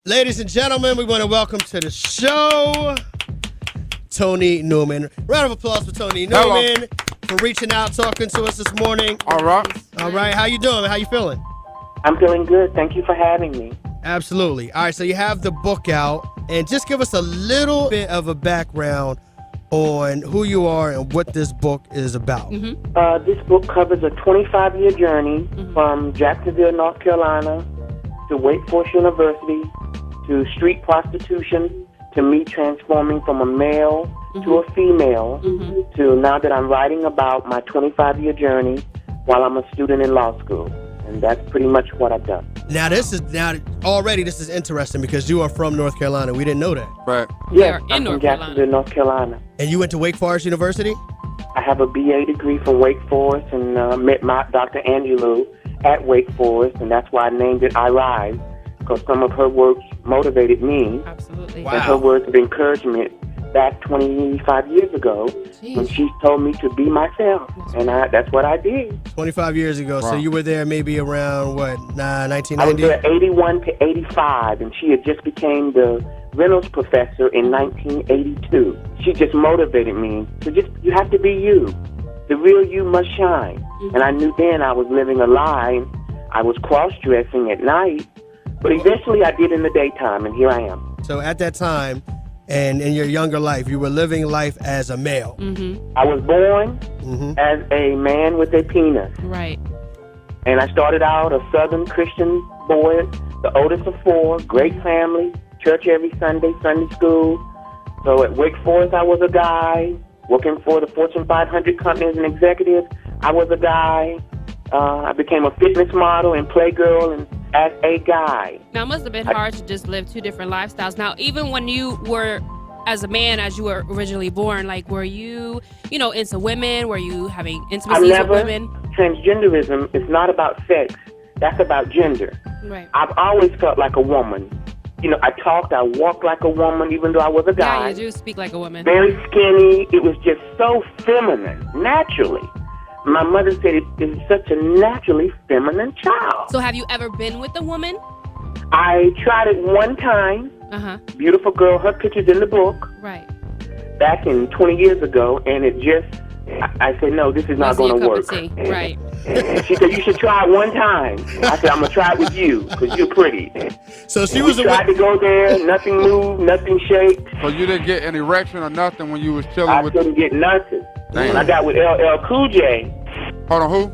Ladies and gentlemen, we want to welcome to the show Tony Newman. Round of applause for Tony Newman for reaching out, talking to us this morning. All right. All right. How you doing? How you feeling? I'm feeling good. Thank you for having me. Absolutely. All right. So you have the book out, and just give us a little bit of a background on who you are and what this book is about. This book covers a 25-year journey from Jacksonville, North Carolina, to Wake Forest University, to street prostitution, to me transforming from a male to a female, to now that I'm writing about my 25-year journey while I'm a student in law school. And that's pretty much what I've done. Now this is interesting because you are from North Carolina. We didn't know that. Right. Yes, I'm from Jacksonville, North Carolina. And you went to Wake Forest University? I have a BA degree from Wake Forest and met my Dr. Angelou at Wake Forest, and that's why I named it I Rise, because some of her works motivated me. Absolutely. Wow. And her words of encouragement back 25 years ago when she told me to be myself. And that's what I did. 25 years ago. Wow. So you were there maybe around, what, I was 1990? there 81 to 85, and she had just became the Reynolds professor in 1982. She just motivated me to you have to be you. The real you must shine. And I knew then I was living a lie. I was cross-dressing at night, but eventually I did in the daytime, and here I am. So at that time, and in your younger life, you were living life as a male. I was born as a man with a penis. Right. And I started out a Southern Christian boy, the oldest of four, great family, church every Sunday, Sunday school. So at Wake Forest, I was a guy. Working for the Fortune 500 company as an executive, I was a guy. I became a fitness model and playgirl and as a guy. Now, it must have been hard to just live two different lifestyles. Now, even when you were, as a man, as you were originally born, like, were you, into women? Were you having intimacies with women? Transgenderism is not about sex. That's about gender. Right. I've always felt like a woman. I walked like a woman, even though I was a guy. Yeah, you do speak like a woman. Very skinny. It was just so feminine, naturally. My mother said it's such a naturally feminine child. So have you ever been with a woman? I tried it one time. Beautiful girl, her picture's in the book. Right. Back in 20 years ago, and it just, I said, no, this is not going to work. Right. She said, you should try it one time. I said, I'm going to try it with you, because you're pretty. So she And was we tried to go there, nothing moved, nothing shaked. So you didn't get an erection or nothing when you was chilling I with... couldn't get nothing. Damn. When I got with LL Cool J, Hold on, who?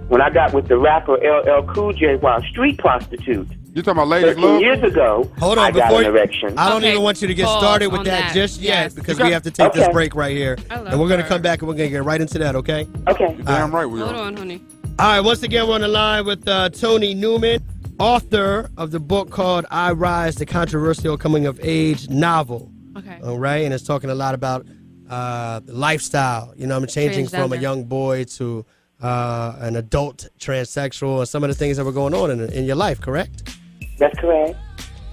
when I got with the rapper LL Cool J while street prostitute, You talking about Ladies 13 Love? years ago, Hold on, I got before an you- erection. I don't Okay, even want you to get pause started with on that that. just yet Yes. because we have to take this Okay. break right here. I love And we're going to her. come back and we're going to get right into that, okay? Okay. You're damn right we Hold are. on, honey. All right, once again, we're on the line with Tony Newman, author of the book called I Rise, the controversial coming-of-age novel. Okay. All right, and it's talking a lot about the lifestyle, changing from a Transgender. young boy to an adult transsexual and some of the things that were going on in your life, correct? That's correct.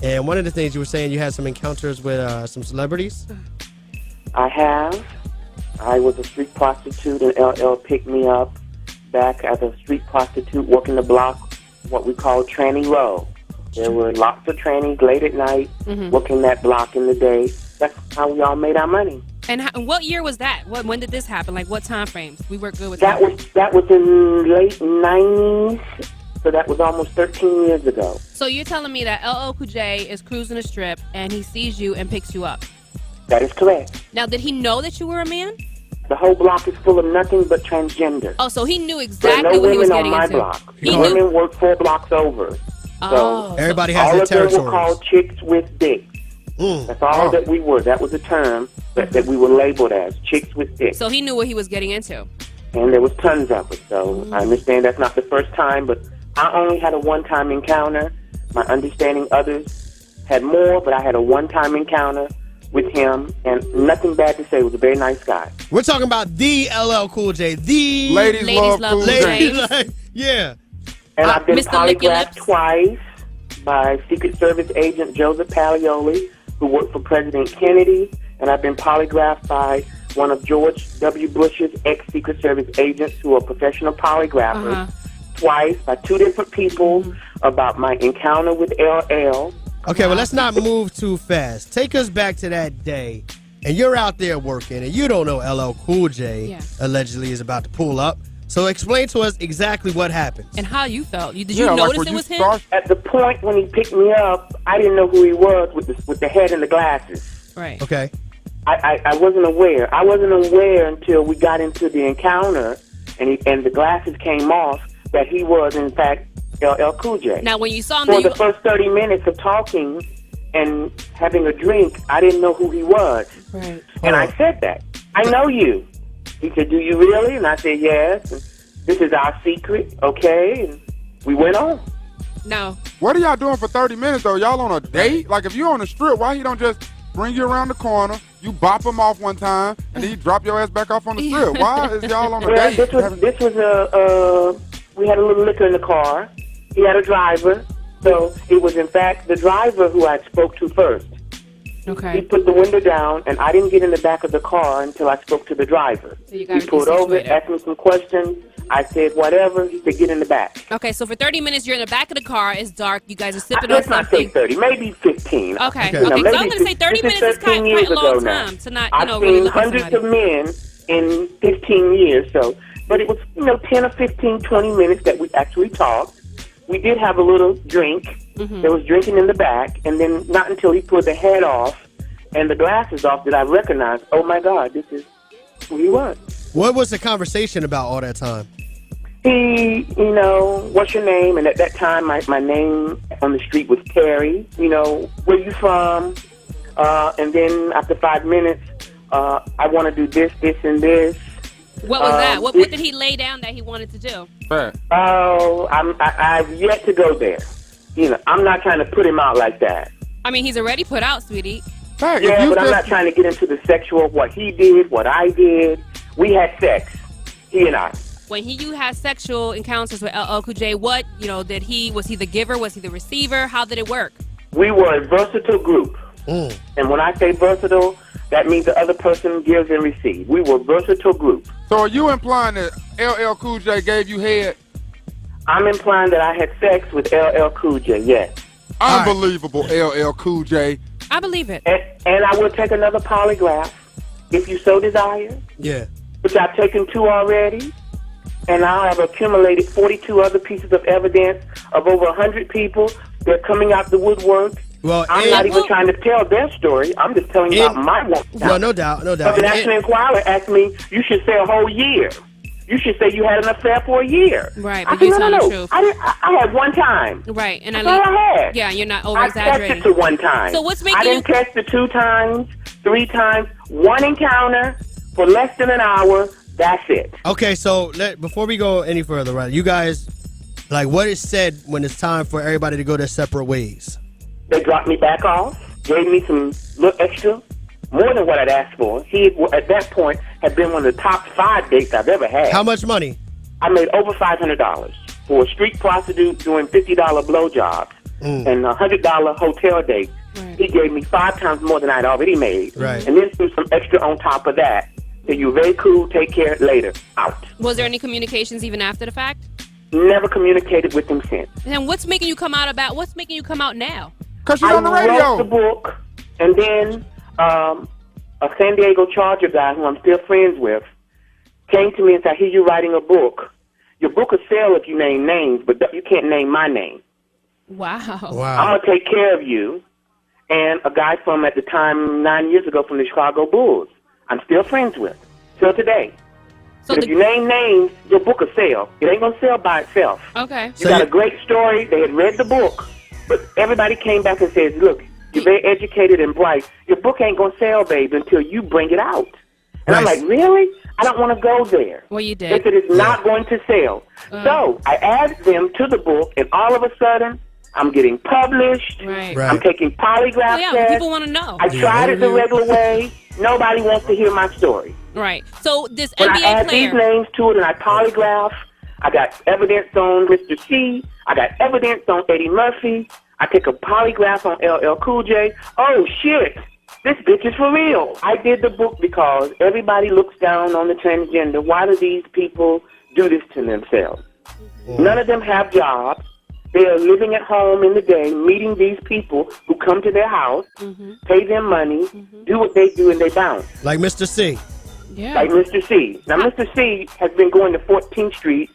And one of the things you were saying, you had some encounters with some celebrities? I have. I was a street prostitute, and LL picked me up back as a street prostitute working the block, what we call Tranny Row. There were lots of trannies late at night working that block in the day. That's how we all made our money. And what year was that? When did this happen? Like, what time frames? We work good with That was in late 90s, so that was almost 13 years ago. So you're telling me that LL Cool J is cruising a strip and he sees you and picks you up. That is correct. Now, did he know that you were a man? The whole block is full of nothing but transgender. Oh, so he knew There are exactly no what he was women on getting my into. block. He knew. Women work 4 blocks over. Oh, Everybody has All their of them were territories. called chicks with dicks. That's all that we were. That was the term that we were labeled as, chicks with dicks. so he knew what he was getting into. And there was tons of it. So I understand that's not the first time, but I only had a one-time encounter. My understanding others had more, but I had a one-time encounter with him, and nothing bad to say. He was a very nice guy. We're talking about the LL Cool J, the Ladies Ladies Love Love Cool Cool J. J. lady. Yeah. And I've been Mr. Lick Your polygraphed Lips. twice by Secret Service agent Joseph Palioli, who worked for President Kennedy, and I've been polygraphed by one of George W. Bush's ex-Secret Service agents who are professional polygraphers, twice by 2 different people about my encounter with LL Okay, well, let's not move too fast. Take us back to that day, and you're out there working, and you don't know LL Cool J allegedly is about to pull up. So explain to us exactly what happened. And how you felt. Did you notice it was him? At the point when he picked me up, I didn't know who he was with the head and the glasses. Right. Okay. I wasn't aware. I wasn't aware until we got into the encounter and the glasses came off that he was, in fact, LL Cool J. Now, when you saw him, for the first 30 minutes of talking and having a drink, I didn't know who he was. Right. And I said that. I know you. He said, do you really? And I said, yes. And this is our secret, okay? And we went on. No. What are y'all doing for 30 minutes, though? Y'all on a date? Like, if you're on the strip, why he don't just bring you around the corner, you bop him off one time, and then you drop your ass back off on the strip? Why is y'all on a date? This was we had a little liquor in the car. He had a driver. So it was, in fact, the driver who I spoke to first. Okay. He put the window down, and I didn't get in the back of the car until I spoke to the driver. So you got he pulled over, asked me some questions. I said, whatever. He said, get in the back. Okay, so for 30 minutes, you're in the back of the car. It's dark. You guys are sipping on Let's not say something. 30, maybe 15. Okay. You know, So I'm maybe going to say 30 minutes is quite a long time to not, I've really seen look at hundreds somebody. of men in 15 years, so. But it was, 10 or 15, 20 minutes that we actually talked. We did have a little drink. Mm-hmm. There was drinking in the back, and then not until he pulled the head off and the glasses off did I recognize, oh, my God, this is who he was. What was the conversation about all that time? He, what's your name? And at that time, my name on the street was Terry. Where you from? And then after 5 minutes, I want to do this, this, and this. What was that? What did he lay down that he wanted to do? Oh, I've yet to go there. I'm not trying to put him out like that. I mean, he's already put out, sweetie. Hey, yeah, but I'm not trying to get into the sexual, what he did, what I did. We had sex, he and I. When you had sexual encounters with LL Cool J, what, was he the giver? Was he the receiver? How did it work? We were a versatile group. And when I say versatile, that means the other person gives and receives. We were a versatile group. So are you implying that LL Cool J gave you head? I'm implying that I had sex with LL Cool J, yes. Unbelievable, LL Cool J. I believe it. And I will take another polygraph if you so desire. Yeah. Which I've taken 2 already. And I have accumulated 42 other pieces of evidence of over 100 people. They're coming out the woodwork. Well, I'm not even trying to tell their story. I'm just telling you about my one. Well, no doubt. But the National Enquirer asked me, you should say a whole year. You should say you had an affair for a year. Right, I but said, you're telling the truth. I had one time. Right, and That's all I had. Yeah, you're not I over-exaggerating. tested to one time. So what's making I didn't test it 2 times, 3 times, 1 encounter for less than an hour. That's it. Okay, so before we go any further, right? You guys, what is said when it's time for everybody to go their separate ways? They dropped me back off, gave me some little extra, more than what I'd asked for. He, at that point, had been one of the top 5 dates I've ever had. How much money? I made over $500 for a street prostitute doing $50 blowjobs and $100 hotel dates. Right. He gave me 5 times more than I'd already made. Right. And then threw some extra on top of that. So you're very cool, take care, later, out. Was there any communications even after the fact? Never communicated with him since. And what's making you come out now? Because you're on the radio. I wrote the book, and then a San Diego Charger guy who I'm still friends with came to me and said, I hear you writing a book. Your book will sell if you name names, but you can't name my name. Wow. I'm going to take care of you. And a guy from, at the time, 9 years ago, from the Chicago Bulls, I'm still friends with, till today. So if you name names, your book will sell. It ain't going to sell by itself. Okay. You got a great story. They had read the book, but everybody came back and said, look, you're very educated and bright. Your book ain't going to sell, babe, until you bring it out. And I'm like, really? I don't want to go there. Well, you did. They said it's not going to sell. So I added them to the book, and all of a sudden, I'm getting published. Right. I'm taking polygraph tests. People want to know. I tried it the regular way. Nobody wants to hear my story. Right. So this when NBA I add player. these names to it and I polygraph, I got evidence on Mr. C. I got evidence on Eddie Murphy. I take a polygraph on LL Cool J. Oh, shit. This bitch is for real. I did the book because everybody looks down on the transgender. Why do these people do this to themselves? None of them have jobs. They are living at home in the day, meeting these people who come to their house, pay them money, do what they do, and they bounce. Like Mr. C. Yeah. Like Mr. C. Now, Mr. C has been going to 14th Street,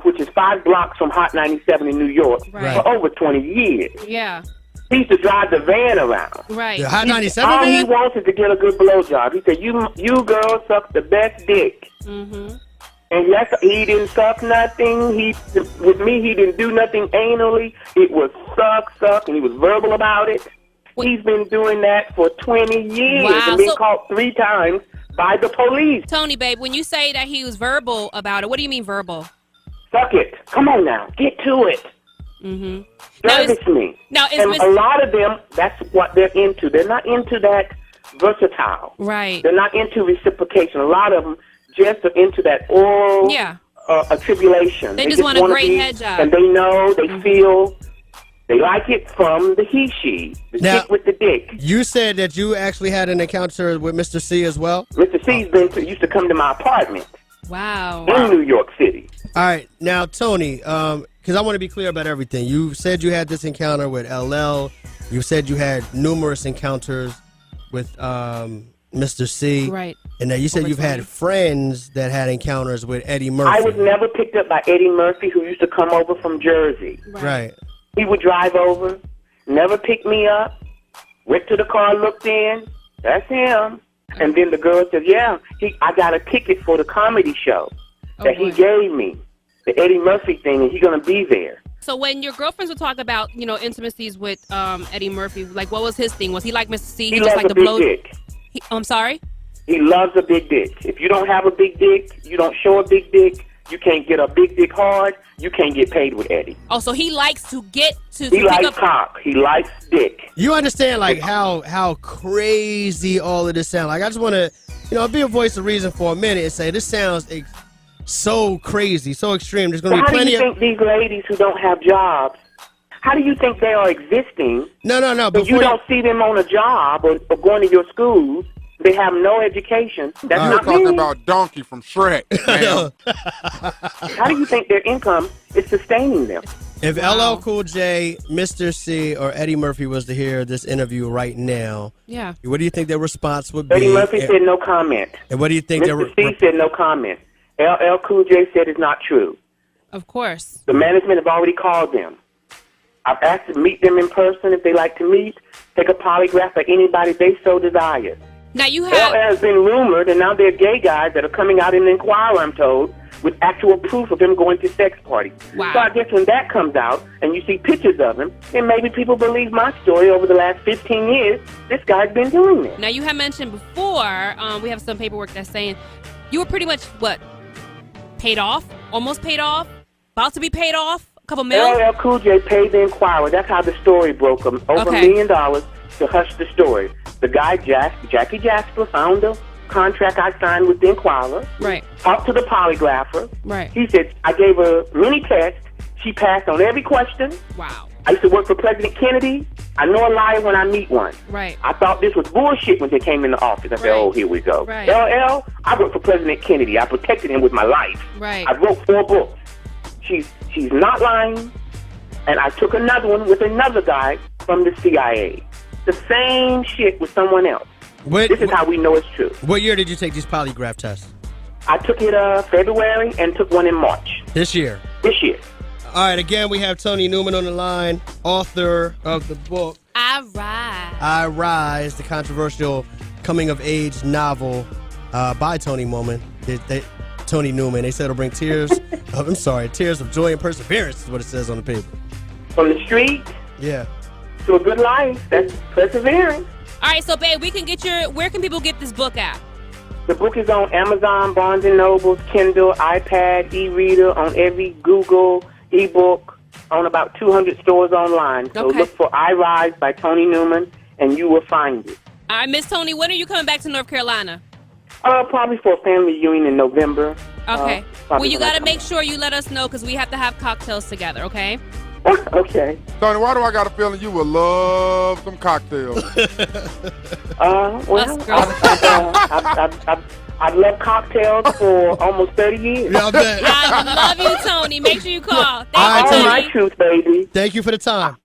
which is 5 blocks from Hot 97 in New York, for over 20 years. Yeah. He used to drive the van around. Right. The Hot 97 All van? he wants is to get a good blowjob. He said, you girls suck the best dick. Mm-hmm. And yes, he didn't suck nothing. With me, he didn't do nothing anally. It was suck, and he was verbal about it. He's been doing that for 20 years and been caught 3 times by the police. Tony, babe, when you say that he was verbal about it, what do you mean verbal? Suck it. Come on now. Get to it. Mm-hmm. Service me. Now, and a lot of them, that's what they're into. They're not into that versatile. Right. They're not into reciprocation. A lot of them just are into that oral attribulation. They just want a great head job. And they know, they feel, they like it from the he-she, the now, dick with the dick. You said that you actually had an encounter with Mr. C as well? Mr. C's used to come to my apartment. Wow. In New York City. All right. Now, Tony, because I want to be clear about everything. You said you had this encounter with LL. You said you had numerous encounters with Mr. C. Right. And then you said you've had friends that had encounters with Eddie Murphy. I was never picked up by Eddie Murphy, who used to come over from Jersey. Right. He would drive over, never pick me up, went to the car, looked in, that's him. And then the girl says, I got a ticket for the comedy show that he gave me, the Eddie Murphy thing, and he's going to be there. So when your girlfriends would talk about, intimacies with Eddie Murphy, like what was his thing? Was he like Mr. C? He just loves like a big dick. I'm sorry? He loves a big dick. If you don't have a big dick, you don't show a big dick, you can't get a big dick hard, you can't get paid with Eddie. Oh, so he likes to get to He likes cock. He likes dick. You understand, like, how crazy all of this sounds. Like, I just want to, be a voice of reason for a minute and say this sounds so crazy, so extreme. There's going to be plenty of... How do you think these ladies who don't have jobs, how do you think they are existing? No. But you don't see them on a job or going to your schools. They have no education. That's not talking about Donkey from Shrek. How do you think their income is sustaining them? If LL Cool J, Mr. C, or Eddie Murphy was to hear this interview right now, what do you think their response would be? Eddie Murphy said no comment. And what do you think Mr. C said no comment. LL Cool J said it's not true. Of course. The management have already called them. I've asked to meet them in person if they like to meet, take a polygraph for anybody they so desire. Now you have... LL has been rumored, and now there are gay guys that are coming out in the Inquirer, I'm told, with actual proof of him going to sex parties. Wow. So I guess when that comes out, and you see pictures of him, then maybe people believe my story over the last 15 years. This guy's been doing this. Now you have mentioned before, we have some paperwork that's saying you were pretty much, paid off? Almost paid off? About to be paid off? A couple mil? LL Cool J paid the Inquirer. That's how the story broke him. Over $1 million to hush the story. The guy, Jackie Jasper, found a contract I signed with the Inquirer. Right. Talked to the polygrapher. Right. He said, I gave her a mini test. She passed on every question. Wow. I used to work for President Kennedy. I know a liar when I meet one. Right. I thought this was bullshit when they came in the office. I said, oh, here we go. Right. LL, I worked for President Kennedy. I protected him with my life. Right. I wrote 4 books. She's not lying. And I took another one with another guy from the CIA. The same shit with someone else. This is how we know it's true. What year did you take these polygraph tests? I took it February and took one in March. This year? This year. All right, again, we have Tony Newman on the line, author of the book I Rise, the controversial coming-of-age novel by Tony Newman. Tony Newman. They said it'll bring tears of joy and perseverance is what it says on the paper. From the street to a good life. That's perseverance. All right, so babe, where can people get this book at? The book is on Amazon, Barnes & Noble, Kindle, iPad, e-reader, on every Google, ebook, on about 200 stores online. So look for I Rise by Tony Newman, and you will find it. All right, Miss Tony, when are you coming back to North Carolina? Probably for a family reunion in November. Okay. Well, you got to make sure you let us know because we have to have cocktails together, okay? Okay. Tony, why do I got a feeling you would love some cocktails? I've loved cocktails for almost 30 years. Yeah, I bet. I love you, Tony. Make sure you call. All right, my truth, baby. Thank you for the time.